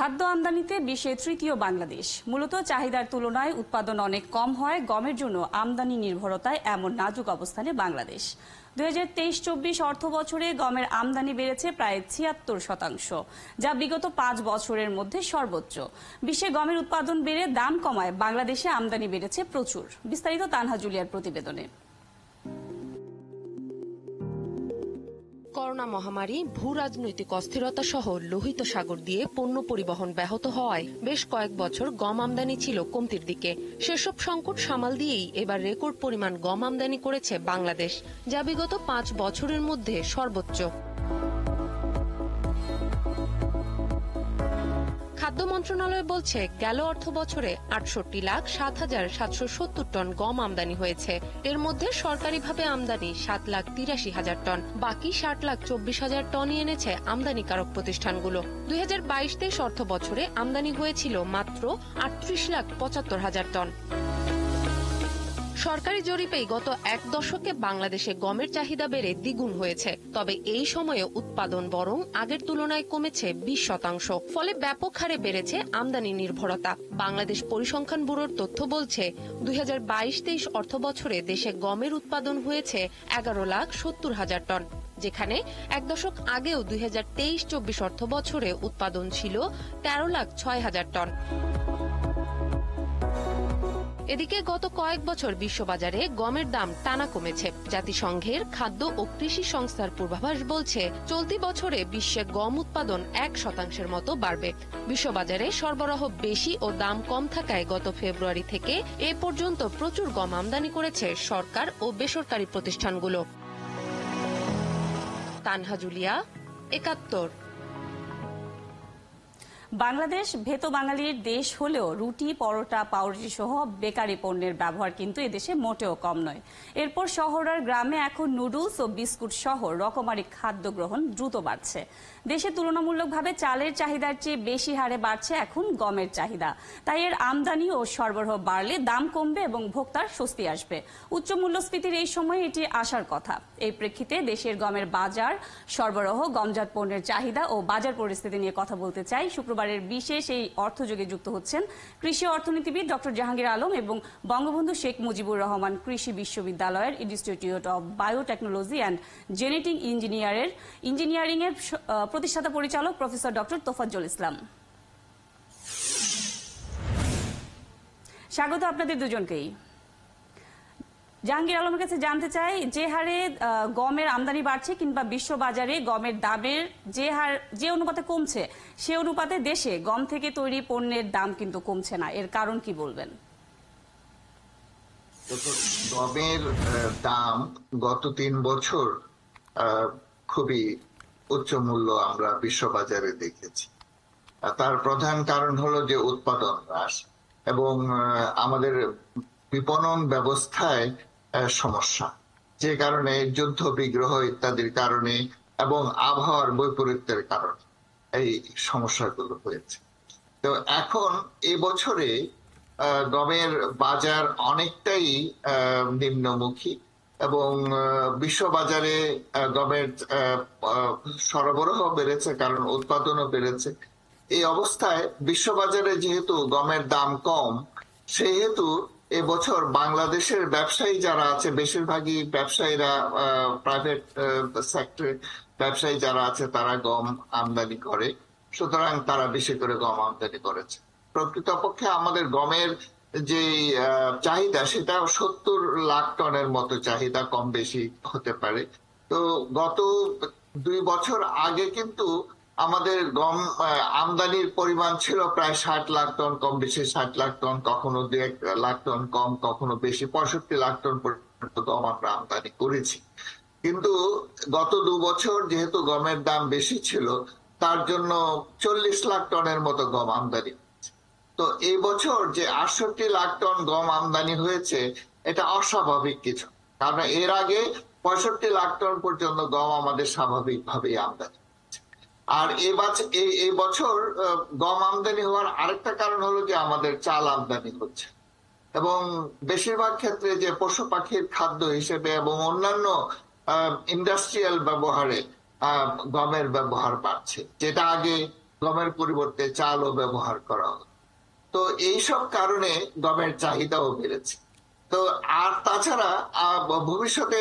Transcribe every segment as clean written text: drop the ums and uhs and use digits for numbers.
খাদ্য আমদানিতে বিশ্বে তৃতীয় বাংলাদেশ। মূলত চাহিদার তুলনায় উৎপাদন অনেক কম হয় গমের জন্য আমদানি নির্ভরতায় এমন নাজুক অবস্থানে বাংলাদেশ। 2023-24 অর্থ বছরে গমের আমদানি বেড়েছে প্রায় 76%, যা বিগত 5 বছরের মধ্যে সর্বোচ্চ। বিশ্বে গমের উৎপাদন বেড়ে দাম কমায় বাংলাদেশে আমদানি বেড়েছে প্রচুর। বিস্তারিত তানহা জুলিয়ার প্রতিবেদনে। করোনা মহামারী, ভূ রাজনৈতিক অস্থিরতা সহ লোহিত সাগর দিয়ে পণ্য পরিবহন ব্যাহত হওয়ায় বেশ কয়েক বছর গম আমদানি ছিল কমতির দিকে। সেসব সংকট সামাল দিয়েই এবার রেকর্ড পরিমাণ গম আমদানি করেছে বাংলাদেশ, যা বিগত 5 বছরের মধ্যে সর্বোচ্চ। খাদ্য মন্ত্রণালয় বলছে, গেল অর্থ বছরে 68,07,770 টন গম আমদানি হয়েছে। এর মধ্যে সরকারিভাবে আমদানি 7,83,000 টন, বাকি 60,24,000 টনই এনেছে আমদানিকারক প্রতিষ্ঠানগুলো। 2022-23 অর্থ বছরে আমদানি হয়েছিল মাত্র 38,75,000 টন। সরকারি জরিপেই গত এক দশকে বাংলাদেশে গমের চাহিদা বেড়ে দ্বিগুণ হয়েছে। তবে এই সময়ে উৎপাদন বরং আগের তুলনায় কমেছে 20%। ফলে ব্যাপক হারে বেড়েছে আমদানি নির্ভরতা। বাংলাদেশ পরিসংখ্যান ব্যুরোর তথ্য বলছে, 2022-23 অর্থ বছরে দেশে গমের উৎপাদন হয়েছে 11,70,000 টন, যেখানে এক দশক আগেও 2023-24 অর্থ বছরে উৎপাদন ছিল 13,06,000 টন। এদিকে গত কয়েক বছর বিশ্ববাজারে গমের দাম টানা কমেছে। জাতিসংঘের খাদ্য ও কৃষি সংস্থার পূর্বাভাস বলছে, চলতি বছরে বিশ্বে গম উৎপাদন 1% মতো বাড়বে। বিশ্ববাজারে সরবরাহ বেশি ও দাম কম থাকায় গত ফেব্রুয়ারি থেকে এ পর্যন্ত প্রচুর গম আমদানি করেছে সরকার ও বেসরকারি প্রতিষ্ঠানগুলো। তানহা জুলিয়া, 71। বাংলাদেশ ভেতো বাঙালির দেশ হলেও রুটি, পরোটা, পাউরুটি সহ বেকারি পণ্যের ব্যবহার কিন্তু এদেশে মোটেও কম নয়। এরপর শহর আর গ্রামে এখন নুডলস ও বিস্কুট সহ রকমারি খাদ্য গ্রহণ দ্রুত বাড়ছে। দেশে তুলনামূলকভাবে চালের চাহিদার চেয়ে বেশি হারে বাড়ছে এখন গমের চাহিদা। তাই এর আমদানি ও সরবরাহ বাড়লে দাম কমবে এবং ভোক্তার স্বস্তি আসবে। উচ্চ মূল্যস্ফীতির এই সময়ে এটি আসার কথা। এই প্রেক্ষিতে দেশের গমের বাজার, সরবরাহ, গমজাত পণ্যের চাহিদা ও বাজার পরিস্থিতি নিয়ে কথা বলতে চাই। শুক্রবারের বিশেষ এই অর্থযোগে যুক্ত হচ্ছেন কৃষি অর্থনীতিবিদ ডক্টর জাহাঙ্গীর আলম এবং বঙ্গবন্ধু শেখ মুজিবুর রহমান কৃষি বিশ্ববিদ্যালয়ের institute of biotechnology and genetic engineering এর প্রতিষ্ঠাতা পরিচালক প্রফেসর ডক্টর তোফাজ্জল ইসলাম। স্বাগত আপনাদের দুজনকেই। জাহাঙ্গীর আলমের কাছে জানতে চাই, যে হারে গমের আমদানি বাড়ছে কিংবা বিশ্ববাজারে গমের দামের যে অনুপাতে কমছে, সে অনুপাতে দেশে গম থেকে তৈরি পণ্যের দাম কিন্তু কমছে না, এর কারণ কি বলবেন? গমের দাম গত 3 বছর খুবই উচ্চ মূল্য আমরা বিশ্ববাজারে দেখেছি। তার প্রধান কারণ হলো যে উৎপাদন হ্রাস এবং আমাদের বিপণন ব্যবস্থায় সমস্যা, যে কারণে যুদ্ধ বিগ্রহ ইত্যাদির কারণে এবং আবহাওয়ার বৈপরীত্যের কারণে এই সমস্যাগুলো হয়েছে। তো এখন এই বছরে গমের বাজার অনেকটাই নিম্নমুখী এবং বিশ্ববাজারে গমের সরবরাহ বেড়েছে কারণ উৎপাদনও বেড়েছে। এই অবস্থায় বিশ্ববাজারে যেহেতু গমের দাম কম, সেহেতু এবছর বাংলাদেশের ব্যবসায়ী যারা আছে, বেশিরভাগই ব্যবসায়ীরা প্রাইভেট সেক্টরে ব্যবসায়ী যারা আছে তারা গম আমদানি করে, সুতরাং তারা বেশি করে গম আমদানি করেছে। প্রকৃতপক্ষে আমাদের গমের যে চাহিদা সেটা 70 লাখ টনের মতো চাহিদা, কম বেশি হতে পারে। তো গত 2 বছর আগে কিন্তু আমাদের গম আমদানির পরিমাণ ছিল প্রায় 60 লাখ টন, কম বেশি 60 লাখ টন, কখনো 2 লাখ টন কম, কখনো বেশি 65 লাখ টন পর্যন্ত গম আমরা আমদানি করেছি। কিন্তু গত 2 বছর যেহেতু গমের দাম বেশি ছিল, তার জন্য 40 লাখ টনের মতো গম আমদানি হয়েছে। তো এই বছর যে 68 লাখ টন গম আমদানি হয়েছে, এটা অস্বাভাবিক কিছু, কারণ এর আগে 65 লাখ টন পর্যন্ত গম আমাদের স্বাভাবিকভাবেই আমদানি। আর এই বছর গম আমদানি হওয়ার আরেকটা কারণ হলো যে আমাদের চাল আমদানি হচ্ছে এবং বেশিরভাগ ক্ষেত্রে যে পশু পাখির খাদ্য হিসেবে এবং অন্যান্য ইন্ডাস্ট্রিয়াল ব্যবহারে গমের ব্যবহার বাড়ছে, যেটা আগে গমের পরিবর্তে চালও ব্যবহার করা হতো। তো এইসব কারণে গমের চাহিদাও বেড়েছে। তো আর তাছাড়া ভবিষ্যতে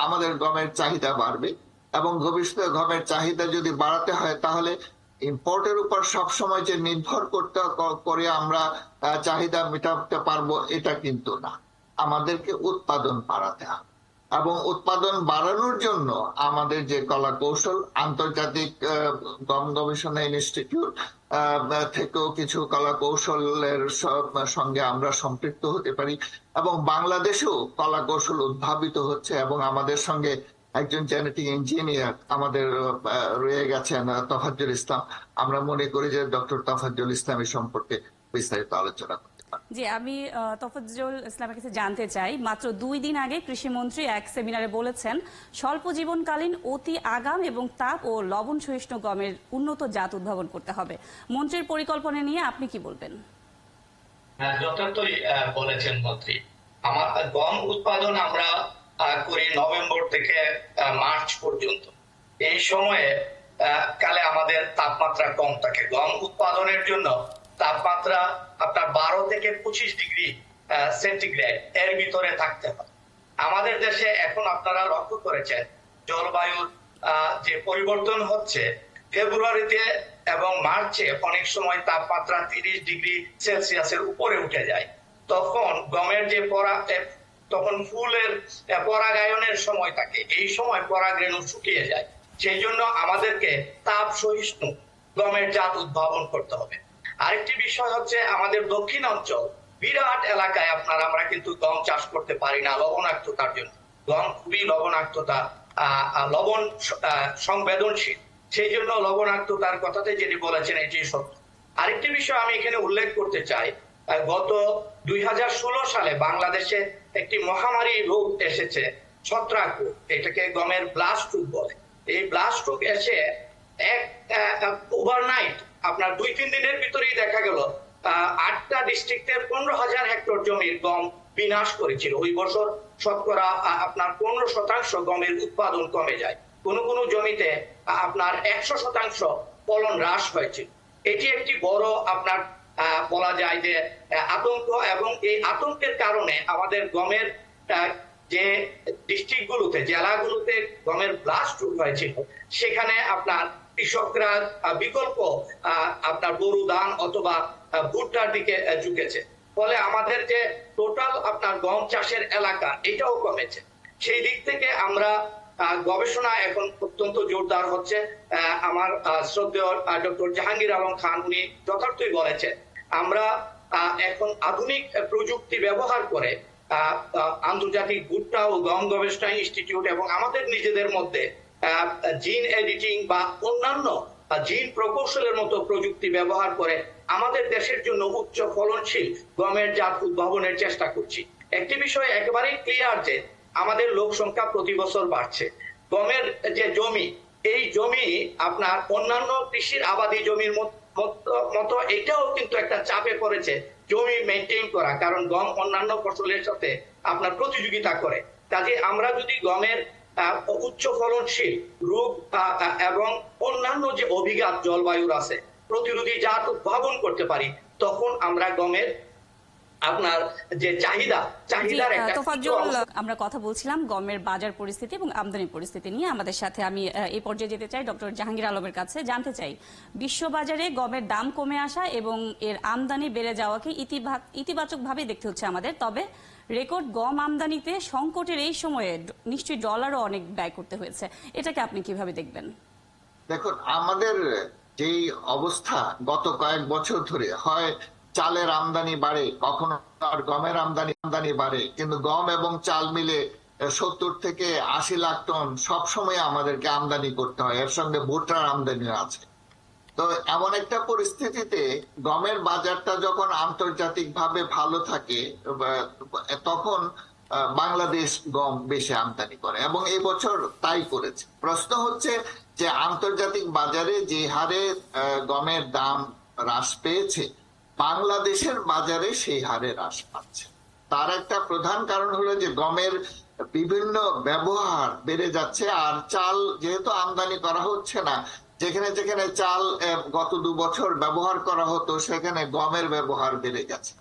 আমাদের গমের চাহিদা বাড়বে, এবং ভবিষ্যতে গমের চাহিদা যদি বাড়াতে হয় তাহলে ইম্পোর্টের উপর সবসময় যে নির্ভর করে আমরা চাহিদা মেটাতে পারবো এটা কিন্তু না। আমাদেরকে উৎপাদন বাড়াতে হবে, এবং উৎপাদন বাড়ানোর জন্য আমাদের যে কলা কৌশল, আন্তর্জাতিক গম গবেষণা ইনস্টিটিউট থেকেও কিছু কলা কৌশলের সঙ্গে আমরা সম্পৃক্ত হতে পারি, এবং বাংলাদেশেও কলা কৌশল উদ্ভাবিত হচ্ছে, এবং আমাদের সঙ্গে একজন জেনেটিক ইঞ্জিনিয়ার আমাদের রয়ে গেছেন তফাজ্জল ইসলাম। আমরা মনে করি যে ডক্টর তফাজ্জল ইসলাম এই সম্পর্কে বিস্তারিত আলোচনা করতে পারেন। জি, আমি তফাজ্জল ইসলামের কাছে জানতে চাই, মাত্র 2 দিন আগে কৃষিমন্ত্রী এক সেমিনারে বলেছেন স্বল্প জীবনকালীন অতি আগাম এবং তাপ ও লবণ সহিষ্ণু গমের উন্নত জাত উদ্ভাবন করতে হবে। মন্ত্রীর পরিকল্পনা নিয়ে আপনি কি বলবেন? যথার্থই বলেছেন মন্ত্রী। আমার গম উৎপাদন আমরা করি নভেম্বর থেকে মার্চ পর্যন্ত। এই সময়ে কালে আমাদের তাপমাত্রা কম থাকে। গম উৎপাদনের জন্য তাপমাত্রা আপনার 12 থেকে 25 ডিগ্রি সেন্টিগ্রেড এর ভিতরে থাকতে হবে। আমাদের দেশে এখন আপনারা লক্ষ্য করেছেন জলবায়ুর যে পরিবর্তন হচ্ছে, ফেব্রুয়ারিতে এবং মার্চে অনেক সময় তাপমাত্রা 30 ডিগ্রি সেলসিয়াসের উপরে উঠে যায়। তখন গমের যে তখন ফুলের পরাগায়নের সময় থাকে, এই সময় পরাগরেণু শুকিয়ে যায়। সেই জন্য আমাদেরকে তাপ সহিষ্ণু গমের জাত উদ্ভাবন করতে হবে। আরেকটি বিষয় হচ্ছে আমাদের দক্ষিণ অঞ্চল বিরাট এলাকায় আমরা কিন্তু গম চাষ করতে পারি না লবণাক্ততার জন্য। গম খুবই লবণাক্ততা লবণ সংবেদনশীল, সেই জন্য লবণাক্ততার কথাতে যেটি বলেছেন এটি সত্য। আরেকটি বিষয় আমি এখানে উল্লেখ করতে চাই, গত 2016 সালে বাংলাদেশে একটি মহামারী রোগ এসেছে, ছত্রাক রোগ। এটাকে গমের ব্লাস্ট রোগ বলে। এই ব্লাস্ট রোগ এসে ওভারনাইট আপনার 2-3 দিনের ভিতরেই দেখা গেল 8টা ডিস্ট্রিক্টের 15,000 হেক্টর জমির গম বিনাশ করেছিল। ওই বছর শতকরা আপনার 15% গমের উৎপাদন কমে যায়। কোন কোন জমিতে আপনার 100% ফলন হ্রাস হয়েছিল। এটি একটি বড় আপনার বলা যায় যে আতঙ্ক, এবং এই আতঙ্কের কারণে আমাদের গমের যে ডিস্ট্রিক্টগুলোতে, জেলাগুলোতে গমের ব্লাস্ট হয়েছিল, সেখানে আপনার কৃষকরা বিকল্প আপনার গরু ধান অথবা ভুট্টার দিকে ঝুঁকেছে। ফলে আমাদের যে টোটাল আপনার গম চাষের এলাকা এটাও কমেছে। সেই দিক থেকে আমরা গবেষণা এখন অত্যন্ত জোরদার হচ্ছে। আমার শ্রদ্ধেয় ডক্টর জাহাঙ্গীর আলম খান উনি যথার্থই বলেছেন, আমরা এখন আধুনিক প্রযুক্তি ব্যবহার করে আন্তর্জাতিক ভুট্টা ও গম গবেষণা ইনস্টিটিউট এবং আমাদের নিজেদের মধ্যে জিন এডিটিং বা অন্যান্য জিন প্রকৌশলের মতো প্রযুক্তি ব্যবহার করে আমাদের দেশের জন্য উচ্চ ফলনশীল গমের জাত উদ্ভাবনের চেষ্টা করছি। একটি বিষয় একেবারেই ক্লিয়ার যে আমাদের লোক সংখ্যা প্রতি বছর বাড়ছে। গমের যে জমি, এই জমি আপনার অন্যান্য কৃষির আবাদি জমির মতো এটাও কিন্তু একটা চাপে পড়েছে জমি মেনটেন করা, কারণ গম অন্যান্য ফসলের সাথে আপনার প্রতিযোগিতা করে। কাজে আমরা যদি গমের উচ্চ ফলনশীল রোগ এবং অন্যান্য যে অভিঘাত জলবায়ুর আছে প্রতিরোধী জাত উদ্ভাবন করতে পারি, তখন আমরা গমের আপনার যে চাহিদার একটা আমরা কথা বলছিলাম গমের বাজার পরিস্থিতি এবং আমদানি পরিস্থিতি নিয়ে। আমাদের সাথে আমি এই পর্যায়ে যেতে চাই ডক্টর জাহাঙ্গীর আলমের কাছে, জানতে চাই বিশ্ববাজারে গমের দাম কমে আসা এবং এর আমদানি বেড়ে যাওয়াকে ইতিবাচক ভাবে দেখতে হচ্ছে আমাদের। তবে রেকর্ড গম আমদানিতে সংকটের এই সময়ে নিশ্চয়ই ডলারও অনেক ব্যয় করতে হয়েছে, এটাকে আপনি কিভাবে দেখবেন? দেখুন, আমাদের যেই অবস্থা গত কয়েক বছর ধরে, হয় চালের আমদানি বাড়ে, কখনো আর গমের আমদানি বাড়ে, কিন্তু গম এবং চাল মিলে 70 থেকে 80 লাখ টন সবসময় আমাদেরকে আমদানি করতে হয়, এর সঙ্গে ভুট্টার আমদানি আছে। তো এমন একটা পরিস্থিতিতে গমের বাজারটা যখন আন্তর্জাতিক ভাবে ভালো থাকে তখন বাংলাদেশ গম বেশি আমদানি করে, এবং এই বছর তাই করেছে। প্রশ্ন হচ্ছে যে আন্তর্জাতিক বাজারে যে হারে গমের দাম হ্রাস পেয়েছে, বাংলাদেশের বাজারে সেই হারে হ্রাস পাচ্ছে। তার একটা প্রধান কারণ হলো যে গমের বিভিন্ন ব্যবহার বেড়ে যাচ্ছে, আর চাল যেহেতু আমদানি করা হচ্ছে না, যেখানে যেখানে চাল গত 2 বছর ব্যবহার করা হতো সেখানে গমের ব্যবহার বেড়ে গেছে।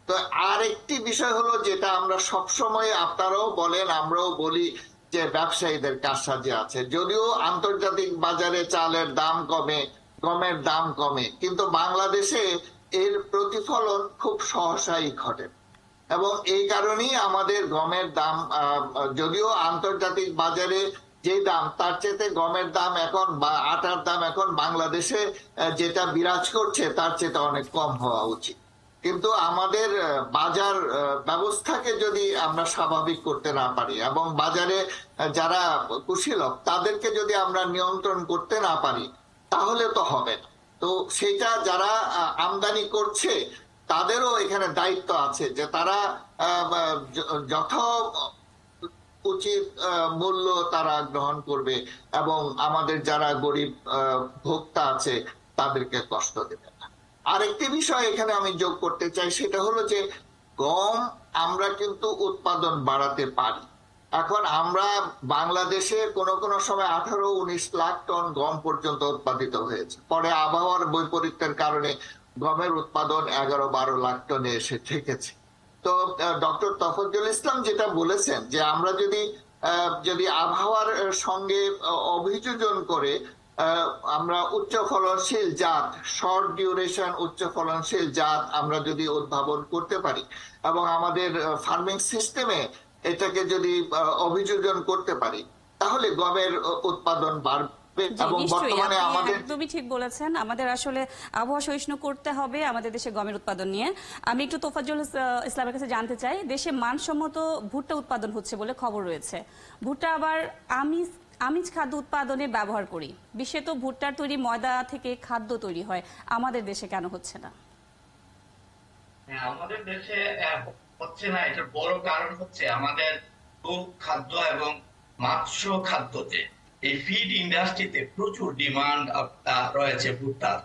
তো আর একটি বিষয় হলো যেটা আমরা সবসময়, আপনারাও বলেন আমরাও বলি, যে ব্যবসায়ীদের কারসাজি আছে। যদিও আন্তর্জাতিক বাজারে চালের দাম কমে, গমের দাম কমে, কিন্তু বাংলাদেশে এর প্রতিফলন খুব সহসাই ঘটে এবং এই কারণেই আমাদের গমের দাম, যদিও আন্তর্জাতিক বাজারে যে দাম তার চেয়ে গমের দাম এখন বা আটার দাম এখন বাংলাদেশে যেটা বিরাজ করছে তার চেয়ে অনেক কম হওয়া উচিত। কিন্তু আমাদের বাজার ব্যবস্থাকে যদি আমরা স্বাভাবিক করতে না পারি এবং বাজারে যারা কুশীলক তাদেরকে যদি আমরা নিয়ন্ত্রণ করতে না পারি তাহলে তো হবে না। তো সেটা যারা আমদানি করছে তাদেরও এখানে দায়িত্ব আছে যে তারা যথা উচিত মূল্য তারা গ্রহণ করবে এবং আমাদের যারা গরিব ভোক্তা আছে তাদেরকে কষ্ট দেবে না। আরেকটি বিষয় এখানে আমি যোগ করতে চাই, সেটা হলো যে গম আমরা কিন্তু উৎপাদন বাড়াতে পারি। এখন আমরা বাংলাদেশে কোনো কোনো সময় 18-19 লাখ টন গম পর্যন্ত উৎপাদিত হয়েছে, পরে আবহাওয়ার বৈপরীত্যের কারণে গমের উৎপাদন 11-12 লাখ টনে এসে ঠেকেছে। তো ডক্টর তফাজ্জল ইসলাম যেটা বলেছেন যে আমরা যদি আবহাওয়ার সঙ্গে অভিযোজন করে আমরা উচ্চ ফলনশীল জাত, শর্ট ডিউরেশন উচ্চ ফলনশীল জাত আমরা যদি উদ্ভাবন করতে পারি এবং আমাদের ফার্মিং সিস্টেমে এটাকে যদি অভিযোজন করতে পারি তাহলে গমের উৎপাদন বাড়বে। এবং বর্তমানে আমাদের একদমই ঠিক বলেছেন, আমাদের আসলে আবহাওয়া সহিষ্ণু করতে হবে আমাদের দেশে গমের উৎপাদন নিয়ে। আমি একটু তোফাজ্জল ইসলামের কাছে জানতে চাই, দেশে মানসম্মত ভুট্টা উৎপাদন হচ্ছে বলে খবর রয়েছে, ভুট্টা আবার আমিষ খাদ্য উৎপাদনে ব্যবহার করি, বিশ্বে তো ভুট্টার তৈরি ময়দা থেকে খাদ্য তৈরি হয়, আমাদের দেশে কেন হচ্ছে না? আমাদের দেশে হচ্ছে না, এটার বড় কারণ হচ্ছে আমাদের খাদ্য এবং মাংস খাদ্যতে, এই ফিড ইন্ডাস্ট্রিতে প্রচুর ডিমান্ড রয়েছে ভুট্টার।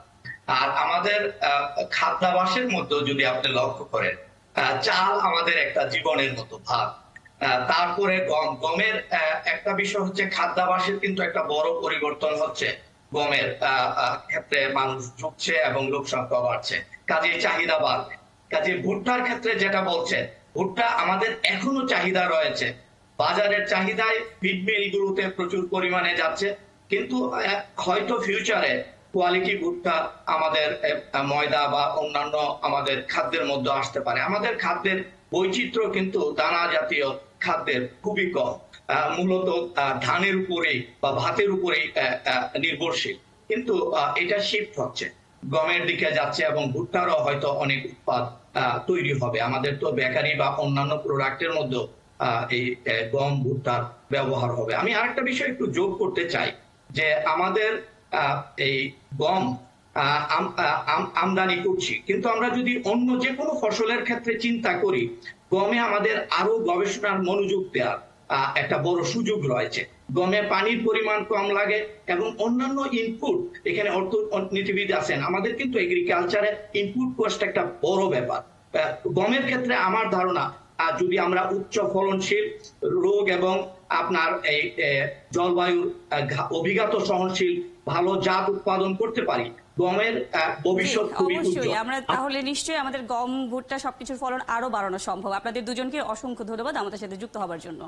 আর আমাদের খাদ্যাভ্যাসের মধ্যে যদি আপনি লক্ষ্য করেন, চাল আমাদের একটা জীবনের মতো ভাত, তারপরে গমের একটা বিষয় হচ্ছে খাদ্যাভ্যাসের কিন্তু একটা বড় পরিবর্তন হচ্ছে গমের ক্ষেত্রে, মানুষ ঝুঁকছে এবং লোক সংখ্যা বাড়ছে, কাজেই চাহিদা বাড়বে। কাজে ভুট্টার ক্ষেত্রে যেটা বলছে, ভুট্টা আমাদের এখনো চাহিদা রয়েছে, বাজারের চাহিদায় ফিড মিল গুলোতে প্রচুর পরিমাণে যাচ্ছে, কিন্তু হয়তো ফিউচারে কোয়ালিটি ভুট্টা আমাদের ময়দা বা অন্যান্য আমাদের খাদ্যের মধ্যে আসতে পারে। আমাদের খাদ্যের বৈচিত্র্য কিন্তু দানা জাতীয় খাদ্যের খুবই কম, মূলত ধানের উপরেই বা ভাতের উপরেই নির্ভরশীল, কিন্তু এটা শিফট হচ্ছে, গমের দিকে যাচ্ছে এবং ভুট্টারও হয়তো অনেক উৎপাদ তৈরি হবে। আমাদের তো বেকারি বা অন্যান্য প্রোডাক্টের মধ্যে এই গম ভুট্টার ব্যবহার হবে। আমি আরেকটা বিষয় একটু যোগ করতে চাই, যে আমাদের এই গম আমদানি করছি, কিন্তু আমরা যদি অন্য যে কোনো ফসলের ক্ষেত্রে চিন্তা করি, গমে আমাদের আরো গবেষণার মনোযোগ দেওয়ার একটা বড় সুযোগ রয়েছে। গমে পানির পরিমাণ কম লাগে এবং অন্যান্য ইনপুট, এখানে অর্থনীতিবিদ আছেন, আমাদের কিন্তু এগ্রিকালচারে ইনপুট কস্ট একটা বড় ব্যাপার। গমের ক্ষেত্রে আমার ধারণা, যদি আমরা উচ্চ ফলনশীল, রোগ এবং আপনার এই জলবায়ুর অভিঘাত সহনশীল ভালো জাত উৎপাদন করতে পারি, গমের ভবিষ্যৎ খুবই উজ্জ্বল। আমরা তাহলে নিশ্চয়ই আমাদের গম ভুট্টা সবকিছুর ফলন আরো বাড়ানো সম্ভব। আপনাদের দুজনকে অসংখ্য ধন্যবাদ আমাদের সাথে যুক্ত হবার জন্য।